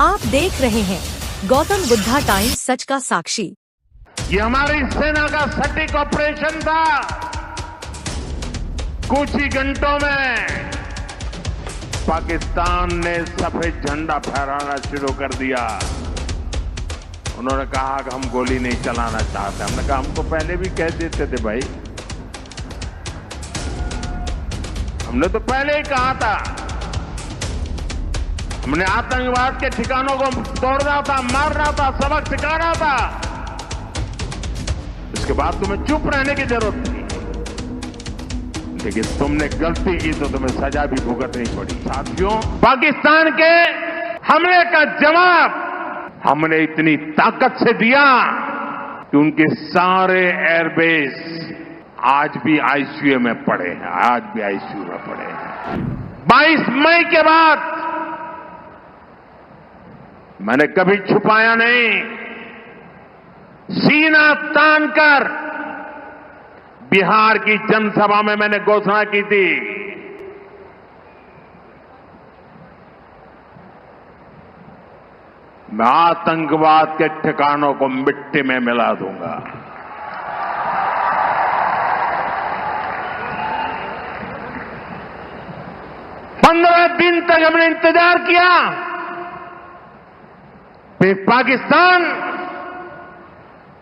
आप देख रहे हैं गौतम बुद्धा टाइम्स, सच का साक्षी। ये हमारी सेना का सटीक ऑपरेशन था। कुछ ही घंटों में पाकिस्तान ने सफेद झंडा फहराना शुरू कर दिया। उन्होंने कहा कि हम गोली नहीं चलाना चाहते। हमने कहा हम तो पहले भी कह देते थे भाई, हमने तो पहले ही कहा था। हमने आतंकवाद के ठिकानों को तोड़ना था, मारना था, सबक सिखाना था। इसके बाद तुम्हें चुप रहने की जरूरत थी, लेकिन तुमने गलती की तो तुम्हें सजा भी भुगतनी पड़ी। साथियों, पाकिस्तान के हमले का जवाब हमने इतनी ताकत से दिया कि उनके सारे एयरबेस आज भी आईसीयू में पड़े हैं, आज भी आईसीयू में पड़े हैं। 22 मई के बाद मैंने कभी छुपाया नहीं, सीना तानकर बिहार की जनसभा में मैंने घोषणा की थी, मैं आतंकवाद के ठिकानों को मिट्टी में मिला दूंगा। पंद्रह दिन तक हमने इंतजार किया, फिर पाकिस्तान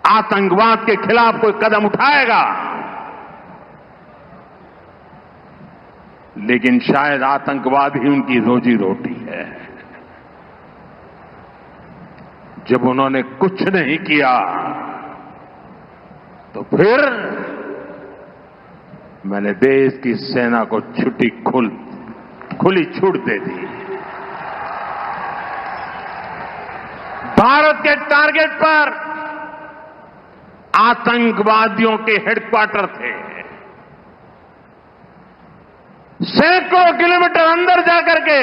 आतंकवाद के खिलाफ कोई कदम उठाएगा, लेकिन शायद आतंकवाद ही उनकी रोजी रोटी है। जब उन्होंने कुछ नहीं किया तो फिर मैंने देश की सेना को खुली छूट दे दी। भारत के टारगेट पर आतंकवादियों के हेडक्वार्टर थे। सैकड़ों किलोमीटर अंदर जाकर के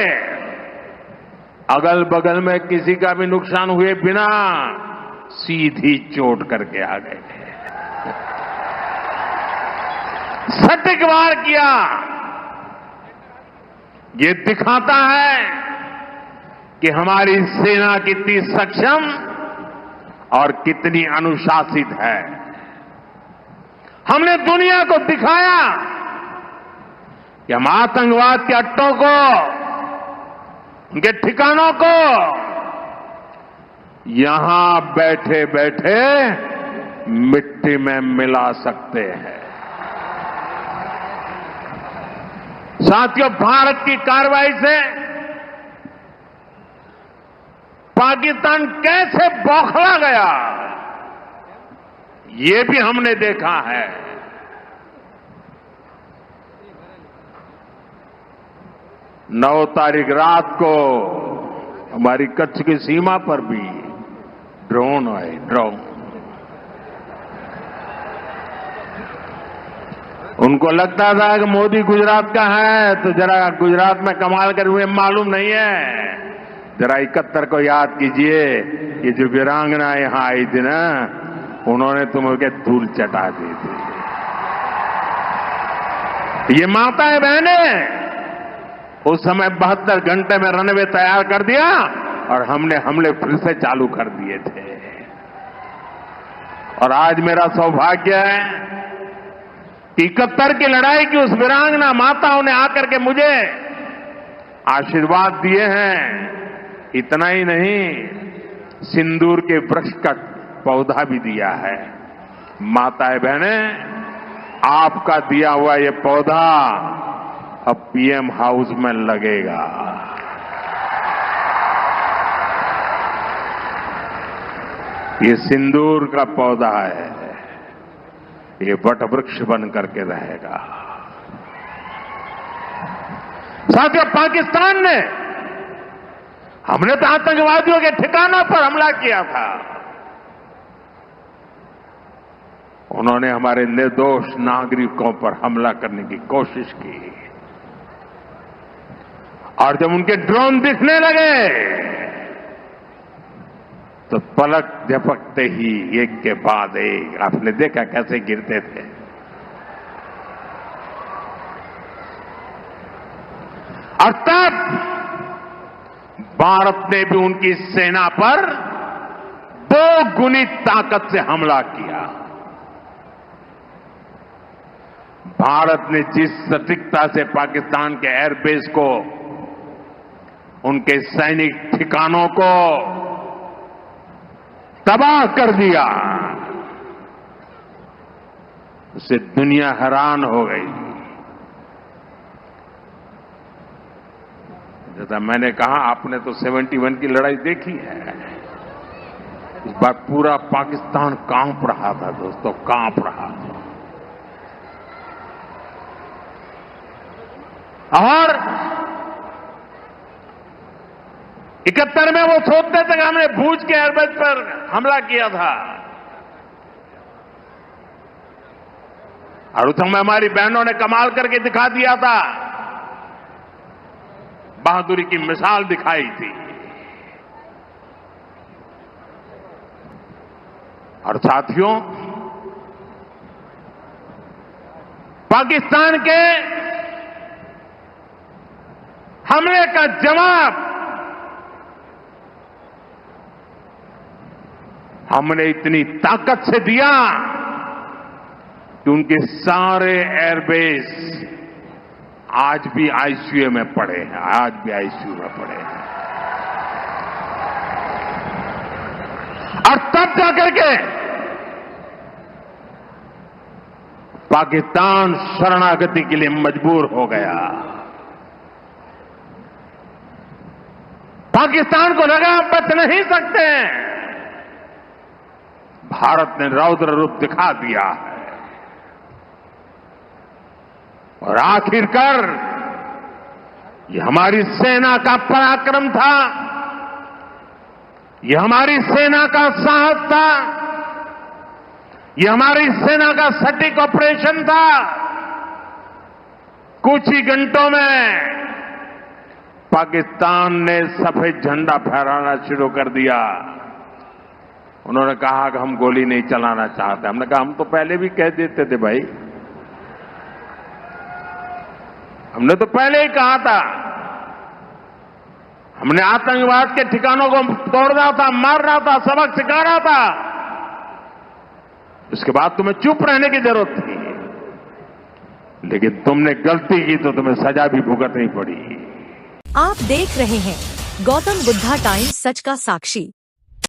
अगल बगल में किसी का भी नुकसान हुए बिना सीधी चोट करके आ गए। सटीक वार किया। ये दिखाता है कि हमारी सेना कितनी सक्षम और कितनी अनुशासित है। हमने दुनिया को दिखाया कि हम आतंकवाद के अड्डों को, उनके ठिकानों को यहां बैठे बैठे मिट्टी में मिला सकते हैं। साथियों, भारत की कार्रवाई से पाकिस्तान कैसे बौखला गया, ये भी हमने देखा है। नौ तारीख रात को हमारी कच्छ की सीमा पर भी ड्रोन आए। उनको लगता था कि मोदी गुजरात का है, तो जरा गुजरात में कमाल कर हुए मालूम नहीं है। जरा 71 को याद कीजिए, ये जो वीरांगना यहां आई थी ना, उन्होंने तुम्हें धूल चटा दी थी। ये माताएं बहनें उस समय 72 घंटे में रनवे तैयार कर दिया और हमने हमले फिर से चालू कर दिए थे। और आज मेरा सौभाग्य है कि 71 की लड़ाई की उस वीरांगना माताओं ने आकर के मुझे आशीर्वाद दिए हैं। इतना ही नहीं, सिंदूर के वृक्ष का पौधा भी दिया है। माताएं बहनें, आपका दिया हुआ ये पौधा अब पीएम हाउस में लगेगा। ये सिंदूर का पौधा है, ये वट वृक्ष बन करके रहेगा। साथियों, पाकिस्तान ने, हमने तो आतंकवादियों के ठिकानों पर हमला किया था। उन्होंने हमारे निर्दोष नागरिकों पर हमला करने की कोशिश की, और जब उनके ड्रोन दिखने लगे तो पलक झपकते ही एक के बाद एक, आपने देखा कैसे गिरते थे। और तब भारत ने भी उनकी सेना पर 2 गुनी ताकत से हमला किया। भारत ने जिस सटीकता से पाकिस्तान के एयरबेस को, उनके सैनिक ठिकानों को तबाह कर दिया, उससे दुनिया हैरान हो गई। जैसा मैंने कहा, आपने तो 71 की लड़ाई देखी है। इस बार पूरा पाकिस्तान कांप रहा था दोस्तों, कांप रहा था। और 71 में वो सोचते थे कि हमने भूज के एयरबेस पर हमला किया था, और उस समय हमारी बहनों ने कमाल करके दिखा दिया था, बहादुरी की मिसाल दिखाई थी। और साथियों, पाकिस्तान के हमले का जवाब हमने इतनी ताकत से दिया कि उनके सारे एयरबेस आज भी आईसीयू में पड़े हैं, आज भी आईसीयू में पड़े हैं। और तब जाकर के पाकिस्तान शरणागति के लिए मजबूर हो गया। पाकिस्तान को लगा बच नहीं सकते, भारत ने रौद्र रूप दिखा दिया है। और आखिरकार ये हमारी सेना का पराक्रम था, ये हमारी सेना का साहस था, ये हमारी सेना का सटीक ऑपरेशन था। कुछ ही घंटों में पाकिस्तान ने सफेद झंडा फहराना शुरू कर दिया। उन्होंने कहा कि हम गोली नहीं चलाना चाहते। हमने कहा हम तो पहले भी कह देते थे भाई, हमने तो पहले ही कहा था, हमने आतंकवाद के ठिकानों को तोड़ना था, मारना था, सबक सिखाना था। उसके बाद तुम्हें चुप रहने की जरूरत थी, लेकिन तुमने गलती की तो तुम्हें सजा भी भुगतनी पड़ी। आप देख रहे हैं गौतम बुद्धा टाइम्स, सच का साक्षी।